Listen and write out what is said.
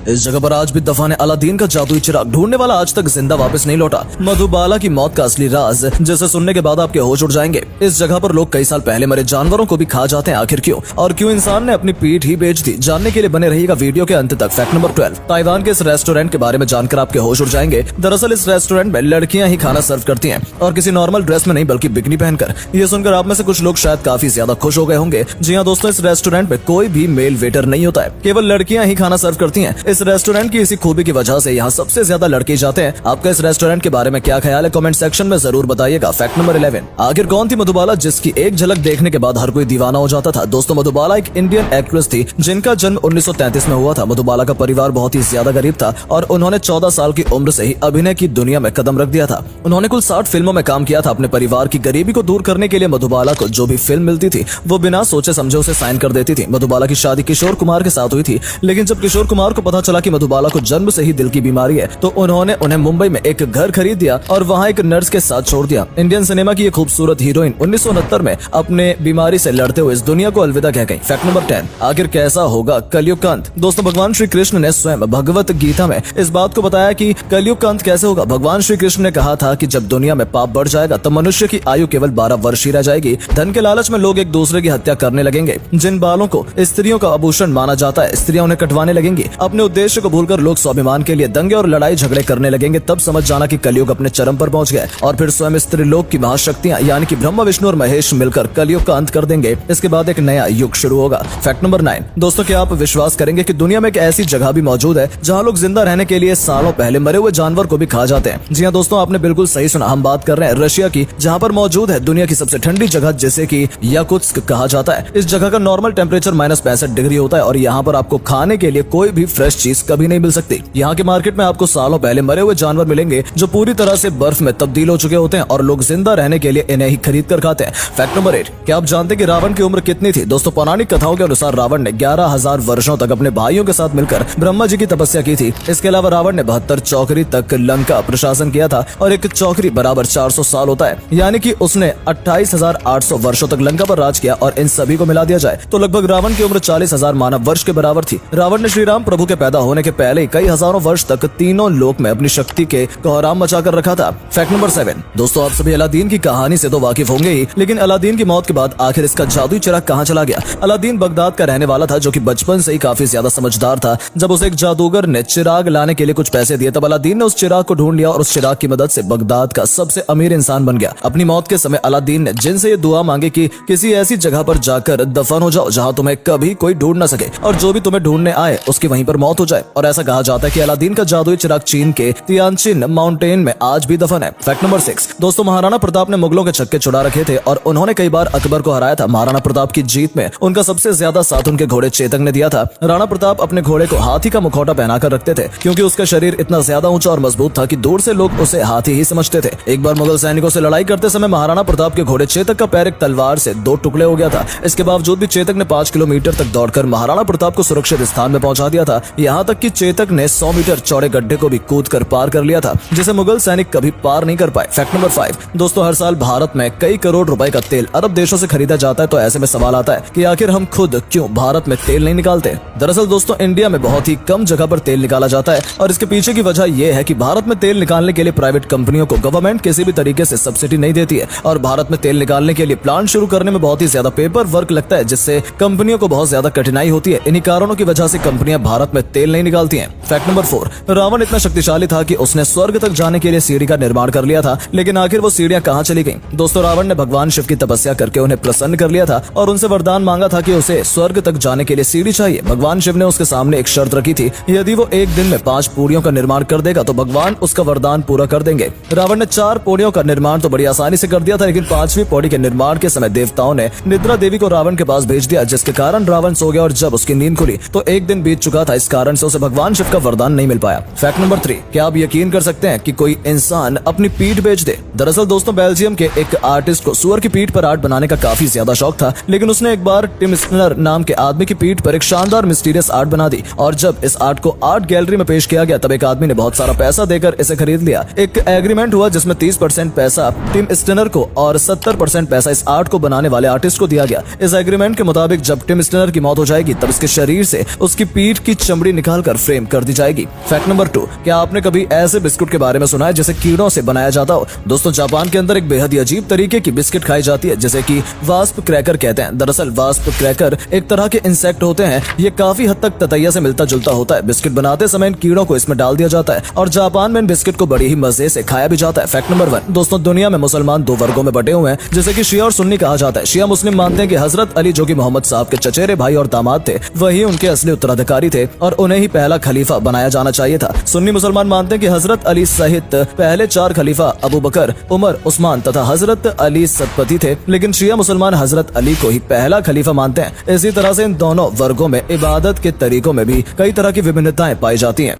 इस जगह पर आज भी दफन है अलादीन का जादुई चिराग। ढूंढने वाला आज तक जिंदा वापस नहीं लौटा। मधुबाला की मौत का असली राज, जिसे सुनने के बाद आपके होश उड़ जाएंगे। इस जगह पर लोग कई साल पहले मरे जानवरों को भी खा जाते हैं, आखिर क्यों? और क्यों इंसान ने अपनी पीठ ही बेच दी? जानने के लिए बने रहिएगा वीडियो के अंत तक। फैक्ट नंबर 12, ताइवान के इस रेस्टोरेंट के बारे में जानकर आपके होश उड़ जाएंगे। दरअसल इस रेस्टोरेंट में लड़कियां ही खाना सर्व करती हैं, और किसी नॉर्मल ड्रेस में नहीं बल्कि बिकनी पहनकर। ये सुनकर आप में से कुछ लोग शायद काफी ज्यादा खुश हो गए होंगे। जी हाँ दोस्तों, इस रेस्टोरेंट में कोई भी मेल वेटर नहीं होता है, केवल लड़कियां ही खाना सर्व करती हैं। इस रेस्टोरेंट की इसी खूबी की वजह से यहाँ सबसे ज्यादा लड़के जाते हैं। आपका इस रेस्टोरेंट के बारे में क्या ख्याल है, कमेंट सेक्शन में जरूर बताइएगा। फैक्ट नंबर 11, आखिर कौन थी मधुबाला जिसकी एक झलक देखने के बाद हर कोई दीवाना हो जाता था? दोस्तों, मधुबाला एक इंडियन एक्ट्रेस थी जिनका जन्म 1933 में हुआ था। मधुबाला का परिवार बहुत ही ज्यादा गरीब था और उन्होंने 14 साल की उम्र से ही अभिनय की दुनिया में कदम रख दिया था। उन्होंने कुल 60 फिल्मों में काम किया था। अपने परिवार की गरीबी को दूर करने के लिए मधुबाला को जो भी फिल्म मिलती थी वो बिना सोचे समझे उसे साइन कर देती थी। मधुबाला की शादी किशोर कुमार के साथ हुई थी, लेकिन जब किशोर कुमार को पता चला कि मधुबाला को जन्म से ही दिल की बीमारी है तो उन्होंने उन्हें मुंबई में एक घर खरीद दिया और वहां एक नर्स के साथ छोड़ दिया। इंडियन सिनेमा की ये खूबसूरत हीरोइन 1969 में अपने बीमारी से लड़ते हुए इस दुनिया को अलविदा कह गई। फैक्ट नंबर 10, आखिर कैसा होगा कलयुग का अंत? दोस्तों, भगवान श्री कृष्ण ने स्वयं भगवत गीता में इस बात को बताया कि कलयुग का अंत कैसे होगा। भगवान श्री कृष्ण ने कहा था कि जब दुनिया में पाप बढ़ जाएगा तो मनुष्य की आयु केवल 12 वर्ष ही रह जाएगी। धन के लालच में लोग एक दूसरे की हत्या करने लगेंगे। जिन बालों को स्त्रियों का आभूषण माना जाता है, स्त्रियां उन्हें कटवाने लगेंगी। अपने उद्देश्य को भूलकर लोग स्वाभिमान के लिए दंगे और लड़ाई झगड़े करने लगेंगे। तब समझ जाना कि कलयुग अपने चरम पर पहुंच गया और फिर स्वयं स्त्रीलोक की महाशक्तियां यानी कि ब्रह्मा, विष्णु और महेश मिलकर कलयुग का अंत कर देंगे। इसके बाद एक नया युग शुरू होगा। फैक्ट नंबर 9, दोस्तों, क्या आप विश्वास करेंगे कि दुनिया में एक ऐसी जगह भी मौजूद है जहां लोग जिंदा रहने के लिए सालों पहले मरे हुए जानवर को भी खा जाते हैं? जी हाँ दोस्तों, आपने बिल्कुल सही सुना। हम बात कर रहे हैं रशिया की, जहां पर मौजूद है दुनिया की सबसे ठंडी जगह जिसे कि याकुत्स्क कहा जाता है। इस जगह का नॉर्मल टेम्परेचर -65 डिग्री होता है और यहाँ पर आपको खाने के लिए कोई भी फ्रेश चीज कभी नहीं मिल सकती। यहाँ के मार्केट में आपको सालों पहले मरे हुए जानवर मिलेंगे जो पूरी तरह से बर्फ में तब्दील हो चुके होते हैं और लोग जिंदा रहने के लिए इन्हें ही खरीद कर खाते हैं। फैक्ट नंबर 8, क्या आप जानते हैं कि रावण की उम्र कितनी थी? दोस्तों, पौराणिक कथाओं के अनुसार रावण ने 11,000 वर्षों तक अपने भाइयों के साथ मिलकर ब्रह्मा जी की तपस्या की थी। इसके अलावा रावण ने 72 चौकरी तक लंका प्रशासन किया था और एक चौकरी बराबर 400 साल होता है, यानी कि उसने 28,800 वर्षों तक लंका पर राज किया और इन सभी को मिला दिया जाए तो लगभग रावण की उम्र 40,000 मानव वर्ष के बराबर थी। रावण ने श्री राम प्रभु के पैदा होने के पहले कई हजारों वर्ष तक तीनों लोक में अपनी शक्ति के कोहराम मचा कर रखा था। फैक्ट नंबर 7, दोस्तों, आप सभी अलादीन की कहानी से तो वाकिफ होंगे ही, लेकिन अलादीन की मौत के बाद आखिर इसका जादुई चिराग कहाँ चला गया? अलादीन बगदाद का रहने वाला था जो कि बचपन से ही काफी ज्यादा समझदार था। जब उसे एक जादूगर ने चिराग लाने के लिए कुछ पैसे दिए तब अलादीन ने उस चिराग को ढूंढ लिया और उस चिराग की मदद से बगदाद का सबसे अमीर इंसान बन गया। अपनी मौत के समय अलादीन ने जिन से ये दुआ मांगी कि किसी ऐसी जगह पर जाकर दफन हो जाओ जहाँ तुम्हें कभी कोई ढूंढ न सके और जो भी तुम्हें ढूंढने आए उसकी वहीं पर मौत हो जाए। और ऐसा कहा जाता है कि अलादीन का जादुई चिराग चीन के तियानचिन माउंटेन में आज भी दफन है। फैक्ट नंबर 6, दोस्तों, महाराणा प्रताप ने मुगलों के छक्के छुड़ा रखे थे और उन्होंने कई बार अकबर को हराया था। महाराणा प्रताप की जीत में उनका सबसे ज्यादा साथ उनके घोड़े चेतक ने दिया था। राणा प्रताप अपने घोड़े को हाथी का मुखौटा पहनाकर रखते थे क्योंकि उसका शरीर इतना ज्यादा ऊंचा और मजबूत था कि दूर से लोग उसे हाथी ही समझते थे। एक बार मुगल सैनिकों से लड़ाई करते समय महाराणा प्रताप के घोड़े चेतक का पैर एक तलवार से 2 टुकड़े हो गया था। इसके बावजूद भी चेतक ने 5 किलोमीटर तक दौड़कर महाराणा प्रताप को सुरक्षित स्थान में पहुंचा दिया था। यहाँ तक कि चेतक ने 100 मीटर चौड़े गड्ढे को भी कूद कर पार कर लिया था जिसे मुगल सैनिक कभी पार नहीं कर पाए। फैक्ट नंबर 5, दोस्तों, हर साल भारत में कई करोड़ रुपए का तेल अरब देशों से खरीदा जाता है तो ऐसे में सवाल आता है कि आखिर हम खुद क्यों भारत में तेल नहीं निकालते? दरअसल दोस्तों, इंडिया में बहुत ही कम जगह पर तेल निकाला जाता है और इसके पीछे की वजह यह है कि भारत में तेल निकालने के लिए प्राइवेट कंपनियों को गवर्नमेंट किसी भी तरीके से सब्सिडी नहीं देती है और भारत में तेल निकालने के लिए प्लांट शुरू करने में बहुत ही ज्यादा पेपर वर्क लगता है जिससे कंपनियों को बहुत ज्यादा कठिनाई होती है। इन्हीं कारणों की वजह से कंपनियां भारत में तेल नहीं निकालती हैं। फैक्ट नंबर 4, रावण इतना शक्तिशाली था कि उसने स्वर्ग तक जाने के लिए सीढ़ी का निर्माण कर लिया था, लेकिन आखिर वो सीढ़ियां कहां चली गईं? दोस्तों, रावण ने भगवान शिव की तपस्या करके उन्हें प्रसन्न कर लिया था और उनसे वरदान मांगा था कि उसे स्वर्ग तक जाने के लिए सीढ़ी चाहिए। भगवान शिव ने उसके सामने एक शर्त रखी थी, यदि वो एक दिन में 5 पूरियों का निर्माण कर देगा तो भगवान उसका वरदान पूरा कर देंगे। रावण ने 4 पौड़ियों का निर्माण तो बड़ी आसानी से कर दिया था, लेकिन 5वीं पौड़ी के निर्माण के समय देवताओं ने निद्रा देवी को रावण के पास भेज दिया जिसके कारण रावण सो गया और जब उसकी नींद खुली तो एक दिन बीत चुका था। इस कारण से उसे भगवान शिव का वरदान नहीं मिल पाया। फैक्ट नंबर 3, क्या आप यकीन कर सकते हैं कि कोई इंसान अपनी पीठ बेच दे? दरअसल दोस्तों, बेल्जियम के एक आर्टिस्ट को सुअर की पीठ पर आर्ट बनाने का काफी ज्यादा शौक था, लेकिन उसने एक बार टिम स्टनर नाम के आदमी की पीठ पर एक शानदार मिस्टीरियस आर्ट बना दी और जब इस आर्ट को आर्ट गैलरी में पेश किया गया तब एक आदमी ने बहुत सारा पैसा देकर इसे खरीद लिया। एक एग्रीमेंट हुआ जिसमें 30% पैसा टिम स्टनर को और 70% पैसा इस आर्ट को बनाने वाले आर्टिस्ट को दिया गया। इस एग्रीमेंट के मुताबिक जब टिम स्टनर की मौत हो जाएगी तब इसके शरीर से उसकी पीठ की चमड़ी टुकड़ी निकालकर फ्रेम कर दी जाएगी। फैक्ट नंबर 2, क्या आपने कभी ऐसे बिस्कुट के बारे में सुना है जिसे कीड़ों से बनाया जाता हो? दोस्तों, जापान के अंदर एक बेहद ही अजीब तरीके की बिस्किट खाई जाती है जिसे कि वास्प क्रैकर कहते हैं। दरअसल वास्प क्रैकर एक तरह के इंसेक्ट होते हैं। ये काफी हद तक ततैया से मिलता जुलता होता है। बिस्किट बनाते समय इन कीड़ों को इसमें डाल दिया जाता है और जापान में इन बिस्किट को बड़ी ही मजे से खाया भी जाता है। फैक्ट नंबर 1, दोस्तों, दुनिया में मुसलमान 2 वर्गों में बटे हुए हैं जिसे कि शिया और सुन्नी कहा जाता है। शिया मुस्लिम मानते हैं कि हजरत अली, जो कि मोहम्मद साहब के चचेरे भाई और दामाद थे, वही उनके असली उत्तराधिकारी थे और उन्हें ही पहला खलीफा बनाया जाना चाहिए था। सुन्नी मुसलमान मानते हैं कि हजरत अली सहित पहले 4 खलीफा अबू बकर, उमर, उस्मान तथा हजरत अली सतपति थे, लेकिन शिया मुसलमान हजरत अली को ही पहला खलीफा मानते हैं। इसी तरह से इन दोनों वर्गों में इबादत के तरीकों में भी कई तरह की विभिन्नताएं पाई जाती हैं।